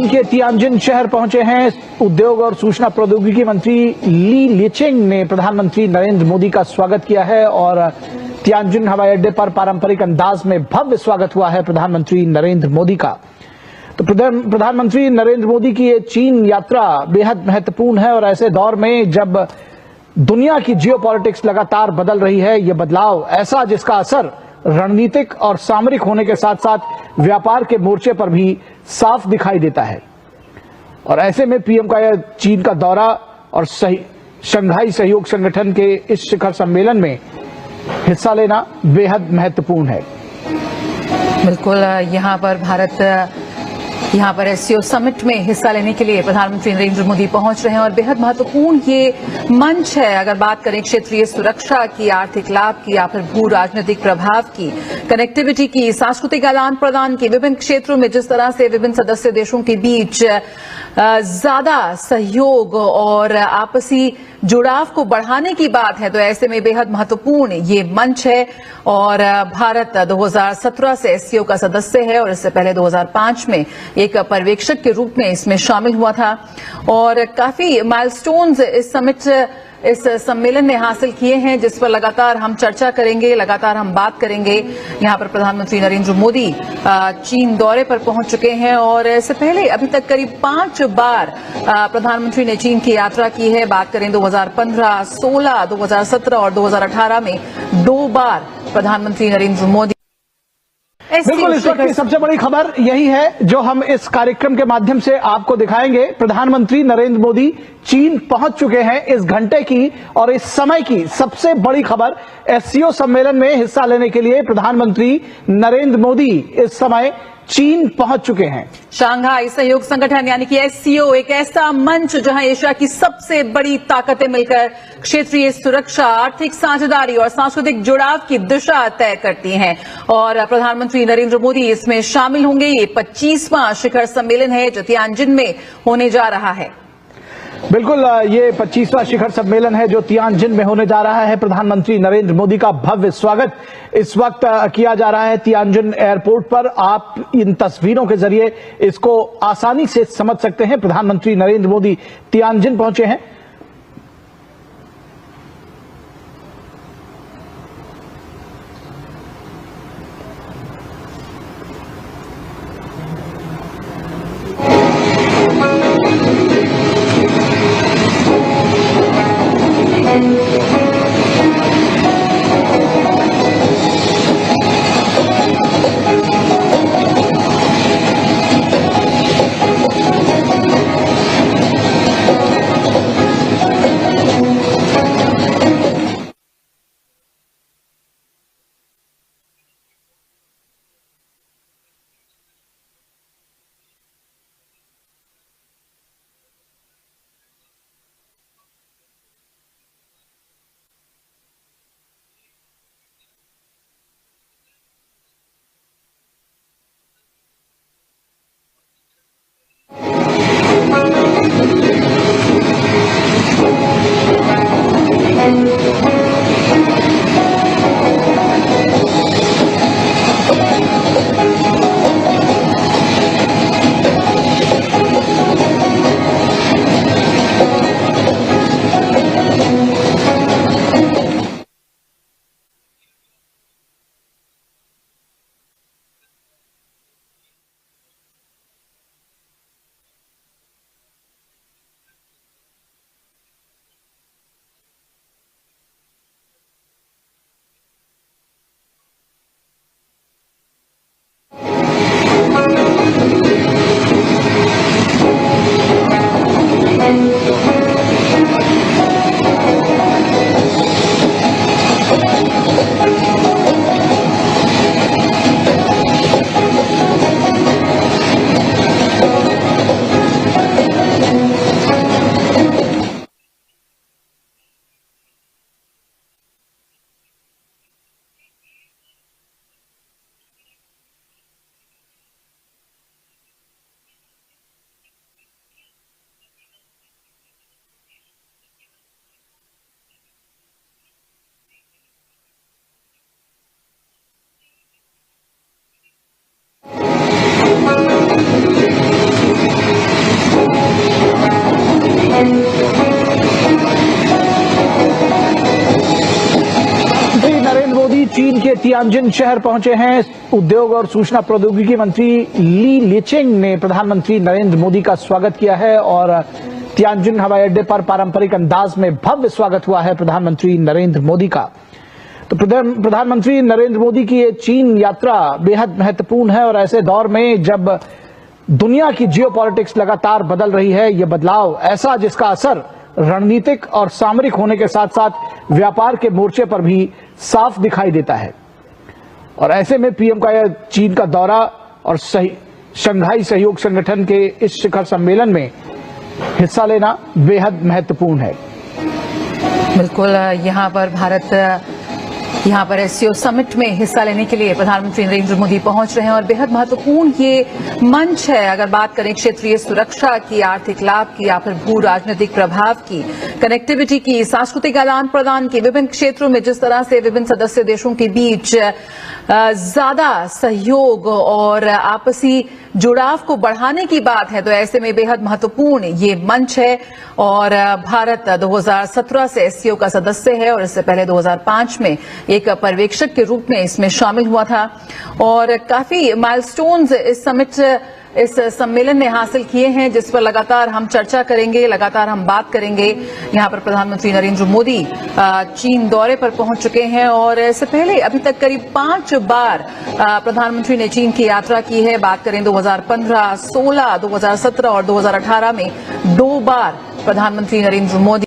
चीन के तियानजिन शहर पहुंचे हैं उद्योग और सूचना प्रौद्योगिकी मंत्री ली लिचिंग ने प्रधानमंत्री नरेंद्र मोदी का स्वागत किया है और तियानजिन हवाई अड्डे पर पारंपरिक अंदाज में भव्य स्वागत हुआ है प्रधानमंत्री नरेंद्र मोदी का। तो प्रधानमंत्री नरेंद्र मोदी की ये चीन यात्रा बेहद महत्वपूर्ण है और ऐसे दौर में जब दुनिया की जियोपॉलिटिक्स लगातार बदल रही है, ये बदलाव ऐसा जिसका असर रणनीतिक और सामरिक होने के साथ साथ व्यापार के मोर्चे पर भी साफ दिखाई देता है। और ऐसे में पीएम का यह चीन का दौरा और शंघाई सहयोग संगठन के इस शिखर सम्मेलन में हिस्सा लेना बेहद महत्वपूर्ण है। बिल्कुल, यहाँ पर एससीओ समिट में हिस्सा लेने के लिए प्रधानमंत्री नरेंद्र मोदी पहुंच रहे हैं और बेहद महत्वपूर्ण ये मंच है। अगर बात करें क्षेत्रीय सुरक्षा की, आर्थिक लाभ की या फिर भू राजनीतिक प्रभाव की, कनेक्टिविटी की, सांस्कृतिक आदान प्रदान की, विभिन्न क्षेत्रों में जिस तरह से विभिन्न सदस्य देशों के बीच ज्यादा सहयोग और आपसी जुड़ाव को बढ़ाने की बात है, तो ऐसे में बेहद महत्वपूर्ण ये मंच है। और भारत 2017 से एससीओ का सदस्य है और इससे पहले 2005 में एक पर्यवेक्षक के रूप में इसमें शामिल हुआ था और काफी माइलस्टोन्स इस सम्मेलन ने हासिल किए हैं, जिस पर लगातार हम चर्चा करेंगे, लगातार हम बात करेंगे। यहाँ पर प्रधानमंत्री नरेंद्र मोदी चीन दौरे पर पहुंच चुके हैं और इससे पहले अभी तक करीब 5 बार प्रधानमंत्री ने चीन की यात्रा की है। बात करें 2015, 16, 2017 और 2018 में 2 बार प्रधानमंत्री नरेंद्र मोदी। बिल्कुल, इस वक्त की सबसे बड़ी खबर यही है जो हम इस कार्यक्रम के माध्यम से आपको दिखाएंगे। प्रधानमंत्री नरेंद्र मोदी चीन पहुंच चुके हैं। इस घंटे की और इस समय की सबसे बड़ी खबर, एससीओ सम्मेलन में हिस्सा लेने के लिए प्रधानमंत्री नरेंद्र मोदी इस समय चीन पहुंच चुके हैं। शंघाई सहयोग संगठन यानी कि एससीओ एक ऐसा मंच जहां एशिया की सबसे बड़ी ताकतें मिलकर क्षेत्रीय सुरक्षा, आर्थिक साझेदारी और सांस्कृतिक जुड़ाव की दिशा तय करती हैं और प्रधानमंत्री नरेंद्र मोदी इसमें शामिल होंगे। ये 25वां शिखर सम्मेलन है जो तियानजिन में होने जा रहा है। बिल्कुल, ये 25वां शिखर सम्मेलन है जो तियानजिन में होने जा रहा है। प्रधानमंत्री नरेंद्र मोदी का भव्य स्वागत इस वक्त किया जा रहा है तियानजिन एयरपोर्ट पर। आप इन तस्वीरों के जरिए इसको आसानी से समझ सकते हैं। प्रधानमंत्री नरेंद्र मोदी तियानजिन पहुंचे हैं। तियानजिन शहर पहुंचे हैं उद्योग और सूचना प्रौद्योगिकी मंत्री ली लिचिंग ने प्रधानमंत्री नरेंद्र मोदी का स्वागत किया है और तियानजिन हवाई अड्डे पर पारंपरिक अंदाज में भव्य स्वागत हुआ है प्रधानमंत्री नरेंद्र मोदी का। तो प्रधानमंत्री नरेंद्र मोदी की ये चीन यात्रा बेहद महत्वपूर्ण है और ऐसे दौर में जब दुनिया की जियोपॉलिटिक्स लगातार बदल रही है, ये बदलाव ऐसा जिसका असर रणनीतिक और सामरिक होने के साथ साथ व्यापार के मोर्चे पर भी साफ दिखाई देता है। और ऐसे में पीएम का यह चीन का दौरा और शंघाई सहयोग संगठन के इस शिखर सम्मेलन में हिस्सा लेना बेहद महत्वपूर्ण है। बिल्कुल, यहाँ पर एससीओ समिट में हिस्सा लेने के लिए प्रधानमंत्री नरेंद्र मोदी पहुंच रहे हैं और बेहद महत्वपूर्ण ये मंच है। अगर बात करें क्षेत्रीय सुरक्षा की, आर्थिक लाभ की या फिर भू राजनीतिक प्रभाव की, कनेक्टिविटी की, सांस्कृतिक आदान प्रदान की, विभिन्न क्षेत्रों में जिस तरह से विभिन्न सदस्य देशों के बीच ज्यादा सहयोग और आपसी जुड़ाव को बढ़ाने की बात है, तो ऐसे में बेहद महत्वपूर्ण ये मंच है। और भारत 2017 से एससीओ का सदस्य है और इससे पहले 2005 में एक पर्यवेक्षक के रूप में इसमें शामिल हुआ था और काफी माइलस्टोन्स इस सम्मेलन ने हासिल किए हैं, जिस पर लगातार हम चर्चा करेंगे, लगातार हम बात करेंगे। यहाँ पर प्रधानमंत्री नरेंद्र मोदी चीन दौरे पर पहुंच चुके हैं और इससे पहले अभी तक करीब 5 बार प्रधानमंत्री ने चीन की यात्रा की है। बात करें 2015, 16, 2017 और 2018 में 2 बार प्रधानमंत्री नरेंद्र मोदी।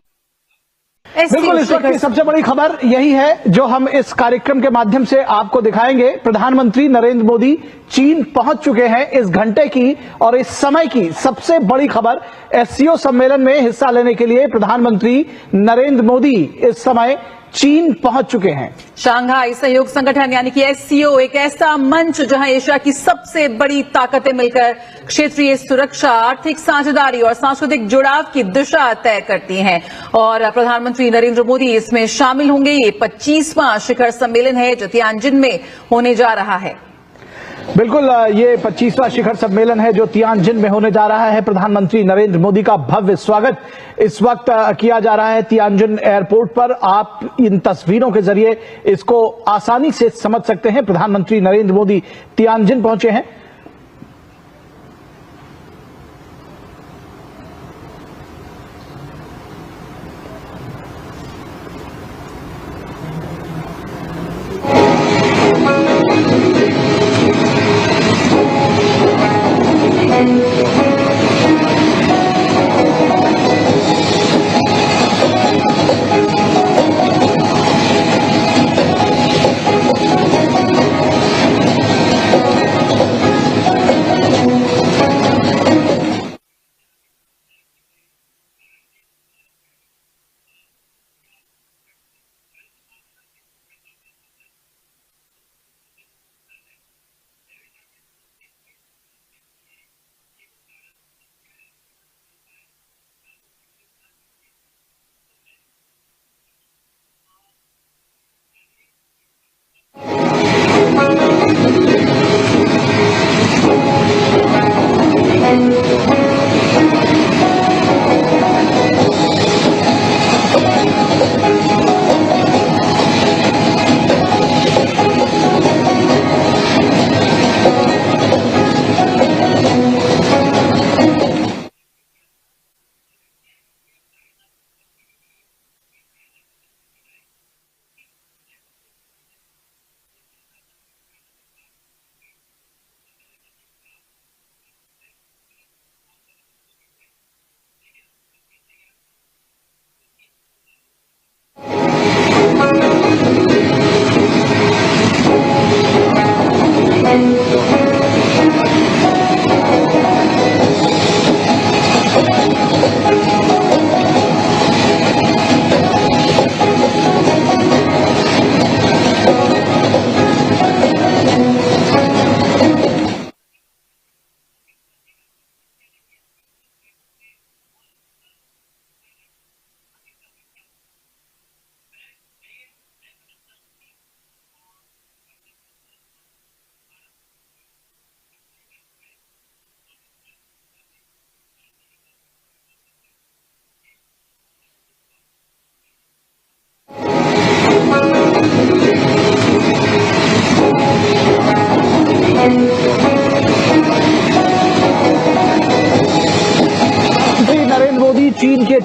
बिल्कुल, इस वक्त की सबसे बड़ी खबर यही है जो हम इस कार्यक्रम के माध्यम से आपको दिखाएंगे। प्रधानमंत्री नरेंद्र मोदी चीन पहुंच चुके हैं। इस घंटे की और इस समय की सबसे बड़ी खबर, एससीओ सम्मेलन में हिस्सा लेने के लिए प्रधानमंत्री नरेंद्र मोदी इस समय चीन पहुंच चुके हैं। शंघाई सहयोग संगठन यानी कि एससीओ एक ऐसा मंच जहां एशिया की सबसे बड़ी ताकतें मिलकर क्षेत्रीय सुरक्षा, आर्थिक साझेदारी और सांस्कृतिक जुड़ाव की दिशा तय करती हैं और प्रधानमंत्री नरेंद्र मोदी इसमें शामिल होंगे। ये 25वां शिखर सम्मेलन है जो तियानजिन में होने जा रहा है। बिल्कुल, ये 25वां शिखर सम्मेलन है जो तियानजिन में होने जा रहा है। प्रधानमंत्री नरेंद्र मोदी का भव्य स्वागत इस वक्त किया जा रहा है तियानजिन एयरपोर्ट पर। आप इन तस्वीरों के जरिए इसको आसानी से समझ सकते हैं। प्रधानमंत्री नरेंद्र मोदी तियानजिन पहुंचे हैं।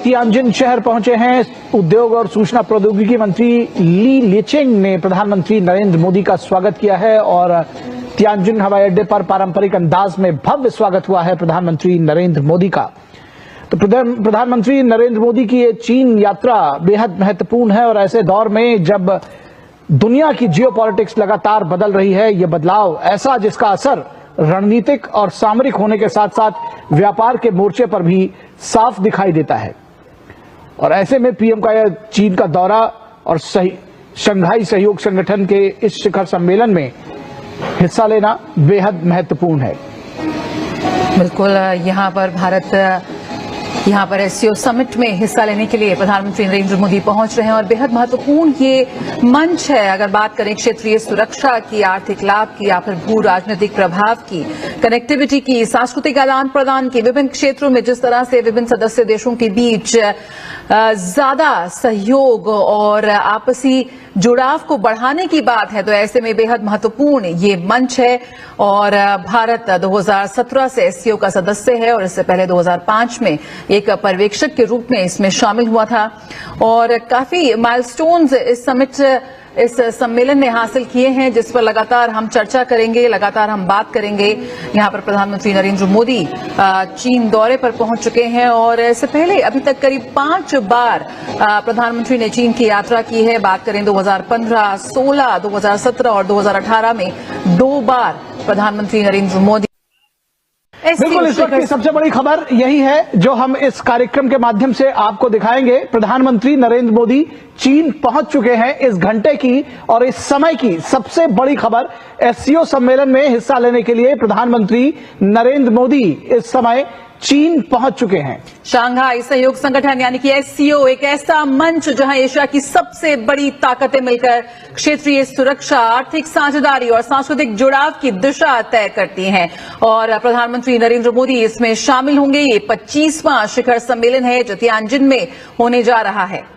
तियानजिन शहर पहुंचे हैं उद्योग और सूचना प्रौद्योगिकी मंत्री ली लिचिंग ने प्रधानमंत्री नरेंद्र मोदी का स्वागत किया है और तियानजिन हवाई अड्डे पर पारंपरिक अंदाज में भव्य स्वागत हुआ है प्रधानमंत्री नरेंद्र मोदी का। तो प्रधानमंत्री नरेंद्र मोदी की ये चीन यात्रा बेहद महत्वपूर्ण है और ऐसे दौर में जब दुनिया की जियोपॉलिटिक्स लगातार बदल रही है, ये बदलाव ऐसा जिसका असर रणनीतिक और सामरिक होने के साथ साथ व्यापार के मोर्चे पर भी साफ दिखाई देता है। और ऐसे में पीएम का यह चीन का दौरा और शंघाई सहयोग संगठन के इस शिखर सम्मेलन में हिस्सा लेना बेहद महत्वपूर्ण है। बिल्कुल, यहाँ पर एससीओ समिट में हिस्सा लेने के लिए प्रधानमंत्री नरेंद्र मोदी पहुंच रहे हैं और बेहद महत्वपूर्ण ये मंच है। अगर बात करें क्षेत्रीय सुरक्षा की, आर्थिक लाभ की या फिर भू राजनीतिक प्रभाव की, कनेक्टिविटी की, सांस्कृतिक आदान प्रदान की, विभिन्न क्षेत्रों में जिस तरह से विभिन्न सदस्य देशों के बीच ज्यादा सहयोग और आपसी जुड़ाव को बढ़ाने की बात है, तो ऐसे में बेहद महत्वपूर्ण ये मंच है। और भारत 2017 से एससीओ का सदस्य है और इससे पहले 2005 में एक पर्यवेक्षक के रूप में इसमें शामिल हुआ था और काफी माइलस्टोन्स इस सम्मेलन ने हासिल किए हैं, जिस पर लगातार हम चर्चा करेंगे, लगातार हम बात करेंगे। यहाँ पर प्रधानमंत्री नरेंद्र मोदी चीन दौरे पर पहुंच चुके हैं और इससे पहले अभी तक करीब 5 बार प्रधानमंत्री ने चीन की यात्रा की है। बात करें 2015, 16, 2017 और 2018 में 2 बार प्रधानमंत्री नरेंद्र मोदी। बिल्कुल, इस वक्त की सबसे बड़ी खबर यही है जो हम इस कार्यक्रम के माध्यम से आपको दिखाएंगे। प्रधानमंत्री नरेंद्र मोदी चीन पहुंच चुके हैं। इस घंटे की और इस समय की सबसे बड़ी खबर, एससीओ सम्मेलन में हिस्सा लेने के लिए प्रधानमंत्री नरेंद्र मोदी इस समय चीन पहुंच चुके हैं। शंघाई सहयोग संगठन यानी कि एससीओ एक ऐसा मंच जहां एशिया की सबसे बड़ी ताकतें मिलकर क्षेत्रीय सुरक्षा, आर्थिक साझेदारी और सांस्कृतिक जुड़ाव की दिशा तय करती हैं और प्रधानमंत्री नरेंद्र मोदी इसमें शामिल होंगे। ये 25वां शिखर सम्मेलन है जो तियानजिन में होने जा रहा है।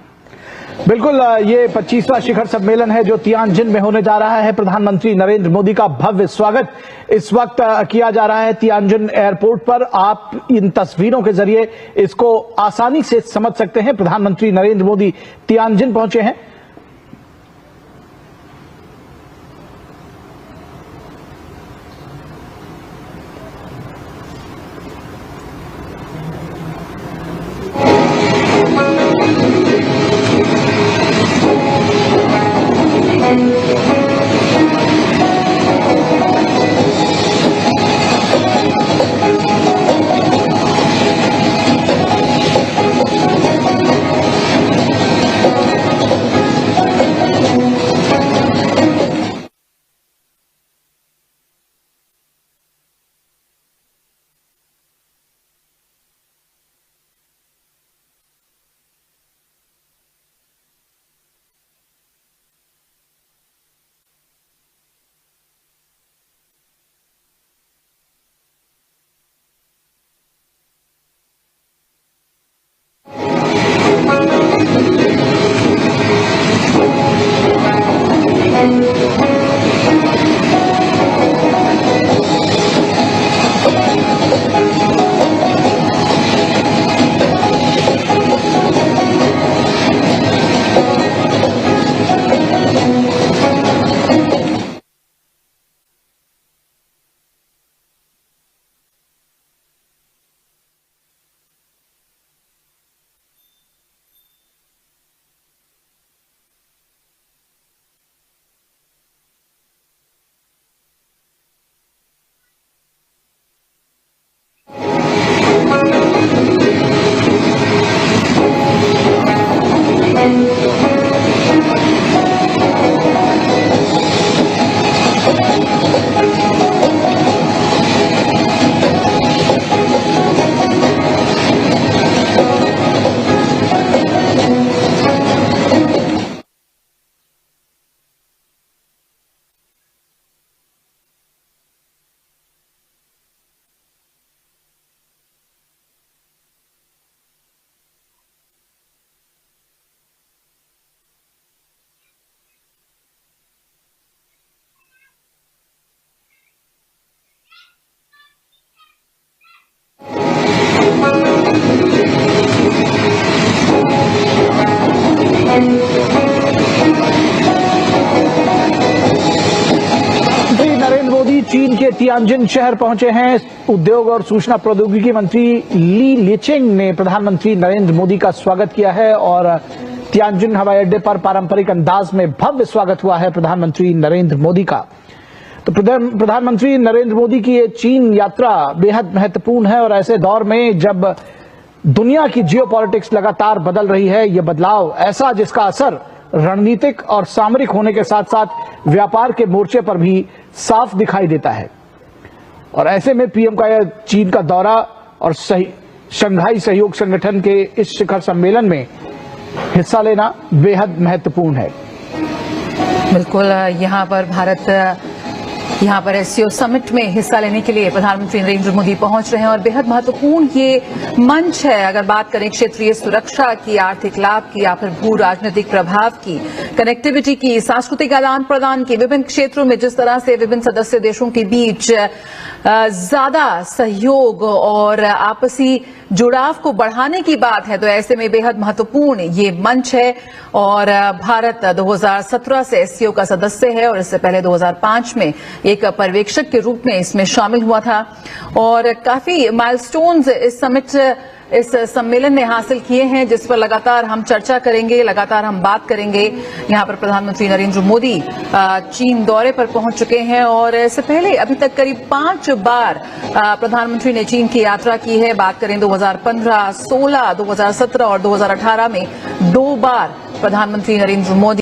बिल्कुल, ये 25वां शिखर सम्मेलन है जो तियानजिन में होने जा रहा है। प्रधानमंत्री नरेंद्र मोदी का भव्य स्वागत इस वक्त किया जा रहा है तियानजिन एयरपोर्ट पर। आप इन तस्वीरों के जरिए इसको आसानी से समझ सकते हैं। प्रधानमंत्री नरेंद्र मोदी तियानजिन पहुंचे हैं। चीन के तियानजिन शहर पहुंचे हैं उद्योग और सूचना प्रौद्योगिकी मंत्री ली लिचिंग ने प्रधानमंत्री नरेंद्र मोदी का स्वागत किया है और तियानजिन हवाई अड्डे पर पारंपरिक अंदाज में भव्य स्वागत हुआ है प्रधानमंत्री नरेंद्र मोदी का। तो प्रधानमंत्री नरेंद्र मोदी की ये चीन यात्रा बेहद महत्वपूर्ण है और ऐसे दौर में जब दुनिया की जियोपॉलिटिक्स लगातार बदल रही है, ये बदलाव ऐसा जिसका असर रणनीतिक और सामरिक होने के साथ साथ व्यापार के मोर्चे पर भी साफ दिखाई देता है। और ऐसे में पीएम का यह चीन का दौरा और शंघाई सहयोग संगठन के इस शिखर सम्मेलन में हिस्सा लेना बेहद महत्वपूर्ण है। बिल्कुल, यहाँ पर एससीओ समिट में हिस्सा लेने के लिए प्रधानमंत्री नरेंद्र मोदी पहुंच रहे हैं और बेहद महत्वपूर्ण ये मंच है। अगर बात करें क्षेत्रीय सुरक्षा की, आर्थिक लाभ की या फिर भू राजनीतिक प्रभाव की, कनेक्टिविटी की, सांस्कृतिक आदान प्रदान की, विभिन्न क्षेत्रों में जिस तरह से विभिन्न सदस्य देशों के बीच ज्यादा सहयोग और आपसी जुड़ाव को बढ़ाने की बात है, तो ऐसे में बेहद महत्वपूर्ण ये मंच है। और भारत 2017 से एससीओ का सदस्य है और इससे पहले 2005 में एक पर्यवेक्षक के रूप में इसमें शामिल हुआ था और काफी माइलस्टोन्स इस सम्मेलन ने हासिल किए हैं, जिस पर लगातार हम चर्चा करेंगे, लगातार हम बात करेंगे। यहाँ पर प्रधानमंत्री नरेंद्र मोदी चीन दौरे पर पहुंच चुके हैं और इससे पहले अभी तक करीब 5 बार प्रधानमंत्री ने चीन की यात्रा की है। बात करें 2015, 16, 2017 और 2018 में 2 बार प्रधानमंत्री नरेंद्र मोदी।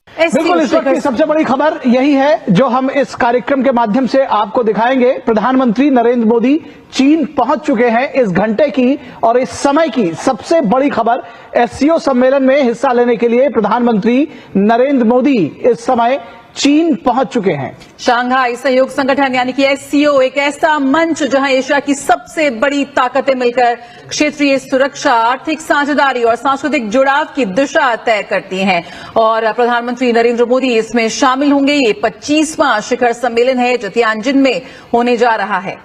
बिल्कुल, इस वक्त की सबसे बड़ी खबर यही है जो हम इस कार्यक्रम के माध्यम से आपको दिखाएंगे। प्रधानमंत्री नरेंद्र मोदी चीन पहुंच चुके हैं। इस घंटे की और इस समय की सबसे बड़ी खबर, एससीओ सम्मेलन में हिस्सा लेने के लिए प्रधानमंत्री नरेंद्र मोदी इस समय चीन पहुंच चुके हैं। शंघाई सहयोग संगठन यानी कि एससीओ एक ऐसा मंच जहां एशिया की सबसे बड़ी ताकतें मिलकर क्षेत्रीय सुरक्षा, आर्थिक साझेदारी और सांस्कृतिक जुड़ाव की दिशा तय करती हैं और प्रधानमंत्री नरेंद्र मोदी इसमें शामिल होंगे। ये 25वां शिखर सम्मेलन है जो तियानजिन में होने जा रहा है।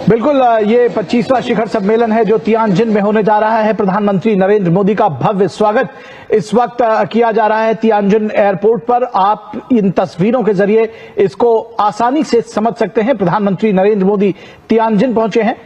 बिल्कुल, ये 25वां शिखर सम्मेलन है जो तियानजिन में होने जा रहा है। प्रधानमंत्री नरेंद्र मोदी का भव्य स्वागत इस वक्त किया जा रहा है तियानजिन एयरपोर्ट पर। आप इन तस्वीरों के जरिए इसको आसानी से समझ सकते हैं। प्रधानमंत्री नरेंद्र मोदी तियानजिन पहुंचे हैं।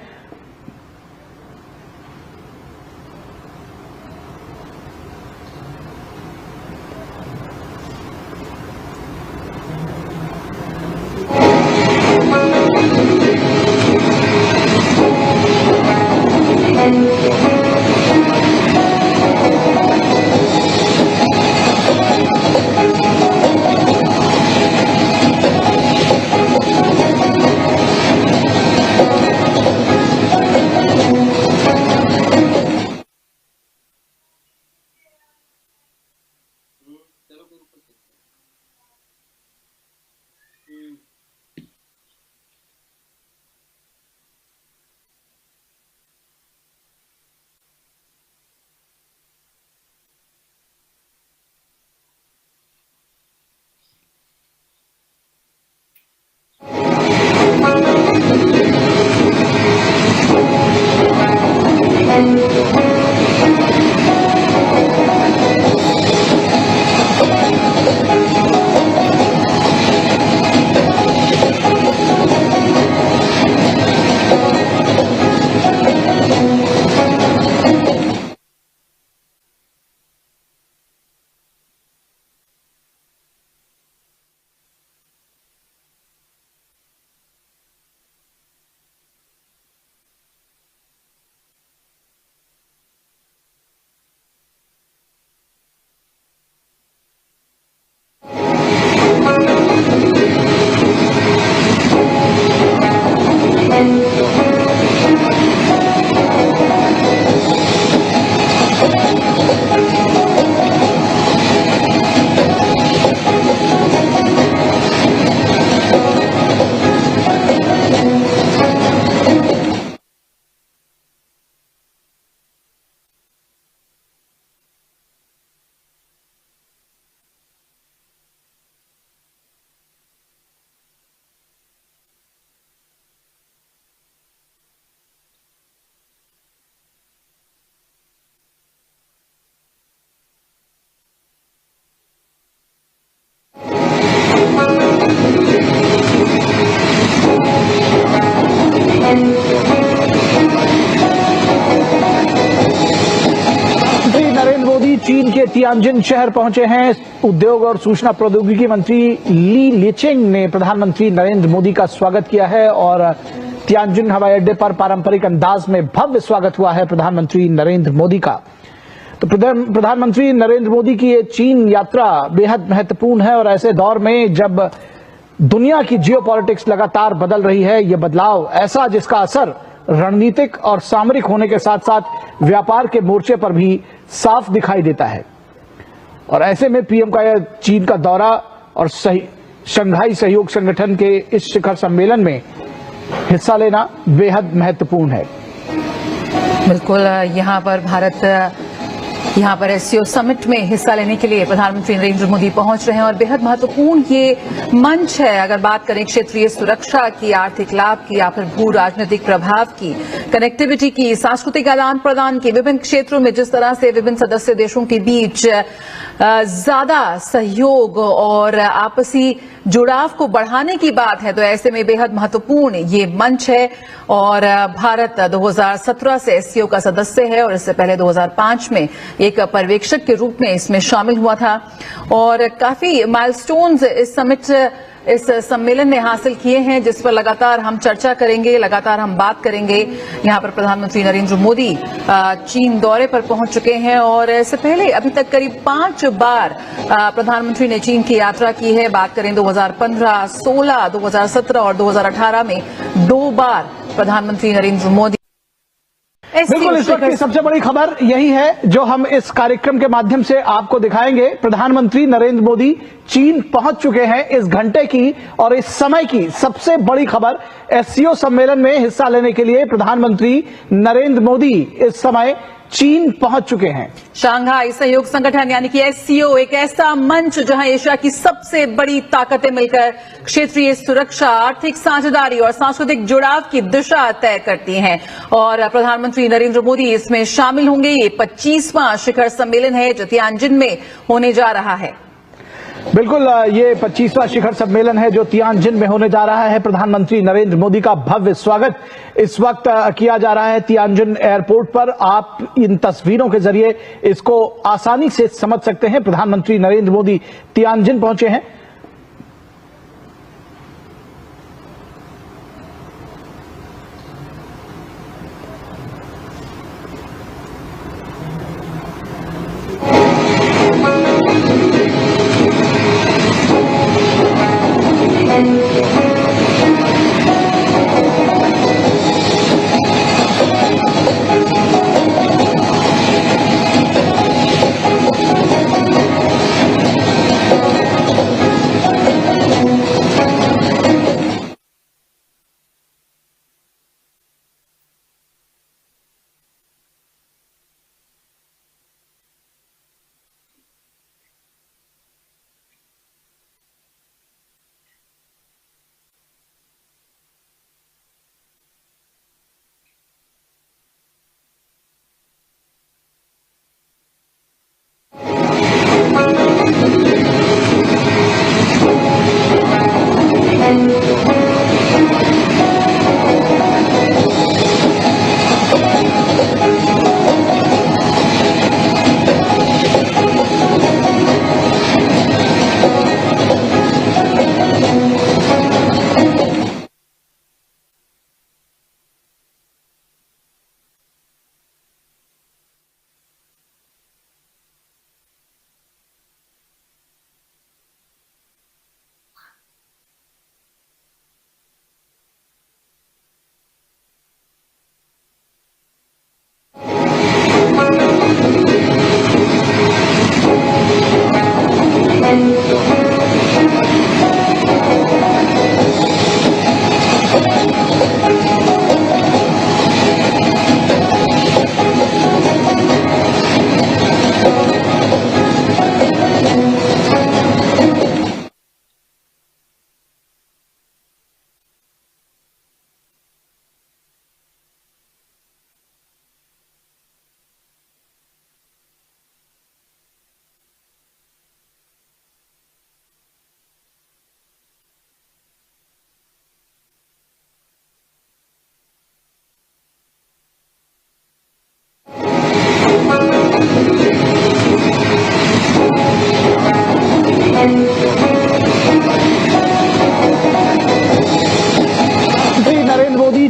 तियानजिन शहर पहुंचे हैं उद्योग और सूचना प्रौद्योगिकी मंत्री ली लिचिंग ने प्रधानमंत्री नरेंद्र मोदी का स्वागत किया है और तियानजिन हवाई अड्डे पर पारंपरिक अंदाज में भव्य स्वागत हुआ है प्रधानमंत्री नरेंद्र मोदी का। तो प्रधानमंत्री नरेंद्र मोदी की ये चीन यात्रा बेहद महत्वपूर्ण है और ऐसे दौर में जब दुनिया की जियोपॉलिटिक्स लगातार बदल रही है, ये बदलाव ऐसा जिसका असर रणनीतिक और सामरिक होने के साथ साथ व्यापार के मोर्चे पर भी साफ दिखाई देता है। और ऐसे में पीएम का यह चीन का दौरा और शंघाई सहयोग संगठन के इस शिखर सम्मेलन में हिस्सा लेना बेहद महत्वपूर्ण है। बिल्कुल, यहाँ पर एससीओ समिट में हिस्सा लेने के लिए प्रधानमंत्री नरेंद्र मोदी पहुंच रहे हैं और बेहद महत्वपूर्ण ये मंच है। अगर बात करें क्षेत्रीय सुरक्षा की, आर्थिक लाभ की या फिर भू राजनीतिक प्रभाव की, कनेक्टिविटी की, सांस्कृतिक आदान प्रदान की, विभिन्न क्षेत्रों में जिस तरह से विभिन्न सदस्य देशों के बीच ज्यादा सहयोग और आपसी जुड़ाव को बढ़ाने की बात है, तो ऐसे में बेहद महत्वपूर्ण ये मंच है। और भारत 2017 से एससीओ का सदस्य है और इससे पहले 2005 में एक पर्यवेक्षक के रूप में इसमें शामिल हुआ था और काफी माइलस्टोन्स इस सम्मेलन ने हासिल किए हैं, जिस पर लगातार हम चर्चा करेंगे, लगातार हम बात करेंगे। यहाँ पर प्रधानमंत्री नरेंद्र मोदी चीन दौरे पर पहुंच चुके हैं और इससे पहले अभी तक करीब 5 बार प्रधानमंत्री ने चीन की यात्रा की है। बात करें 2015, 16, 2017 और 2018 में 2 बार प्रधानमंत्री नरेंद्र मोदी। बिल्कुल, इस वक्त की सबसे बड़ी खबर यही है जो हम इस कार्यक्रम के माध्यम से आपको दिखाएंगे। प्रधानमंत्री नरेंद्र मोदी चीन पहुंच चुके हैं। इस घंटे की और इस समय की सबसे बड़ी खबर, एससीओ सम्मेलन में हिस्सा लेने के लिए प्रधानमंत्री नरेंद्र मोदी इस समय चीन पहुंच चुके हैं। शंघाई सहयोग संगठन यानी कि एससीओ एक ऐसा मंच जहां एशिया की सबसे बड़ी ताकतें मिलकर क्षेत्रीय सुरक्षा, आर्थिक साझेदारी और सांस्कृतिक जुड़ाव की दिशा तय करती हैं और प्रधानमंत्री नरेंद्र मोदी इसमें शामिल होंगे। ये 25वां शिखर सम्मेलन है जो तियानजिन में होने जा रहा है। बिल्कुल, ये 25वां शिखर सम्मेलन है जो तियानजिन में होने जा रहा है। प्रधानमंत्री नरेंद्र मोदी का भव्य स्वागत इस वक्त किया जा रहा है तियानजिन एयरपोर्ट पर। आप इन तस्वीरों के जरिए इसको आसानी से समझ सकते हैं। प्रधानमंत्री नरेंद्र मोदी तियानजिन पहुंचे हैं।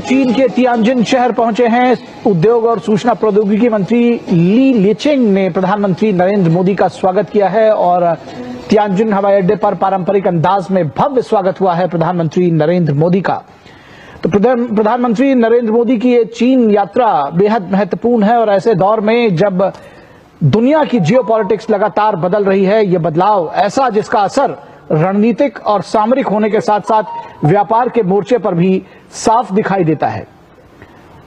चीन के तियानजिन शहर पहुंचे हैं उद्योग और सूचना प्रौद्योगिकी मंत्री ली लिचिंग ने प्रधानमंत्री नरेंद्र मोदी का स्वागत किया है और तियानजिन हवाई अड्डे पर पारंपरिक अंदाज में भव्य स्वागत हुआ है प्रधानमंत्री नरेंद्र मोदी का। तो प्रधानमंत्री नरेंद्र मोदी की ये चीन यात्रा बेहद महत्वपूर्ण है और ऐसे दौर में जब दुनिया की जियोपॉलिटिक्स लगातार बदल रही है, ये बदलाव ऐसा जिसका असर रणनीतिक और सामरिक होने के साथ साथ व्यापार के मोर्चे पर भी साफ दिखाई देता है।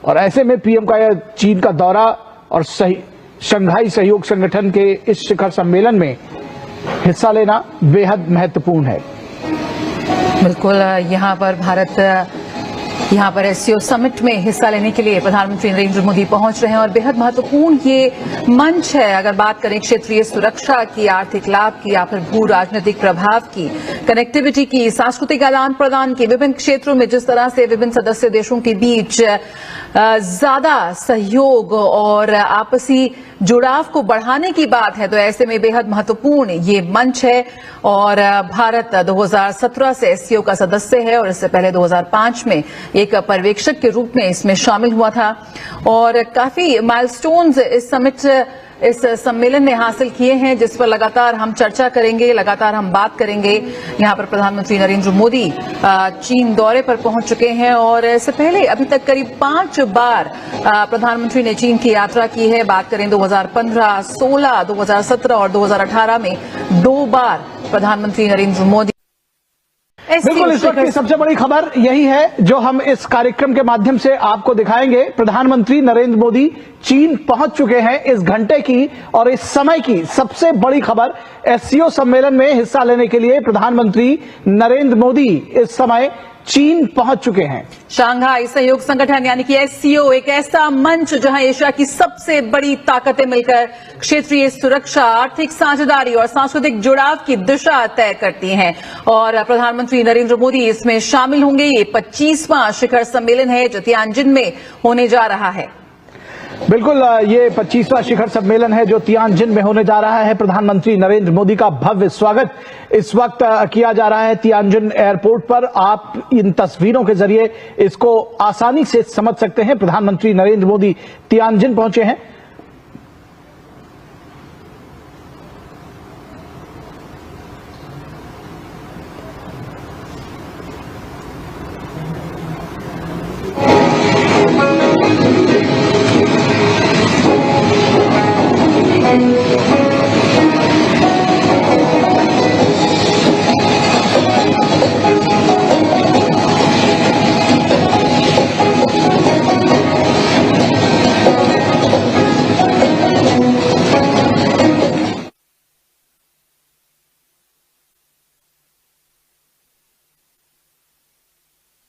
और ऐसे में पीएम का यह चीन का दौरा और शंघाई सहयोग संगठन के इस शिखर सम्मेलन में हिस्सा लेना बेहद महत्वपूर्ण है। बिल्कुल, यहाँ पर एससीओ समिट में हिस्सा लेने के लिए प्रधानमंत्री नरेंद्र मोदी पहुंच रहे हैं और बेहद महत्वपूर्ण ये मंच है। अगर बात करें क्षेत्रीय सुरक्षा की, आर्थिक लाभ की या फिर भू राजनीतिक प्रभाव की, कनेक्टिविटी की, सांस्कृतिक आदान प्रदान की, विभिन्न क्षेत्रों में जिस तरह से विभिन्न सदस्य देशों के बीच ज्यादा सहयोग और आपसी जुड़ाव को बढ़ाने की बात है, तो ऐसे में बेहद महत्वपूर्ण ये मंच है। और भारत 2017 से एससीओ का सदस्य है और इससे पहले 2005 में एक पर्यवेक्षक के रूप में इसमें शामिल हुआ था और काफी माइलस्टोन्स इस सम्मेलन ने हासिल किए हैं, जिस पर लगातार हम चर्चा करेंगे, लगातार हम बात करेंगे। यहाँ पर प्रधानमंत्री नरेंद्र मोदी चीन दौरे पर पहुंच चुके हैं और इससे पहले अभी तक करीब 5 बार प्रधानमंत्री ने चीन की यात्रा की है। बात करें 2015, 16, 2017 और 2018 में 2 बार प्रधानमंत्री नरेंद्र मोदी। बिल्कुल, इस वक्त की सबसे बड़ी खबर यही है जो हम इस कार्यक्रम के माध्यम से आपको दिखाएंगे। प्रधानमंत्री नरेंद्र मोदी चीन पहुंच चुके हैं। इस घंटे की और इस समय की सबसे बड़ी खबर, एससीओ सम्मेलन में हिस्सा लेने के लिए प्रधानमंत्री नरेंद्र मोदी इस समय चीन पहुंच चुके हैं। शंघाई सहयोग संगठन यानी कि एससीओ एक ऐसा मंच जहां एशिया की सबसे बड़ी ताकतें मिलकर क्षेत्रीय सुरक्षा, आर्थिक साझेदारी और सांस्कृतिक जुड़ाव की दिशा तय करती हैं और प्रधानमंत्री नरेंद्र मोदी इसमें शामिल होंगे। ये 25वां शिखर सम्मेलन है जो तियानजिन में होने जा रहा है। बिल्कुल, ये 25वां शिखर सम्मेलन है जो तियानजिन में होने जा रहा है। प्रधानमंत्री नरेंद्र मोदी का भव्य स्वागत इस वक्त किया जा रहा है तियानजिन एयरपोर्ट पर। आप इन तस्वीरों के जरिए इसको आसानी से समझ सकते हैं। प्रधानमंत्री नरेंद्र मोदी तियानजिन पहुंचे हैं।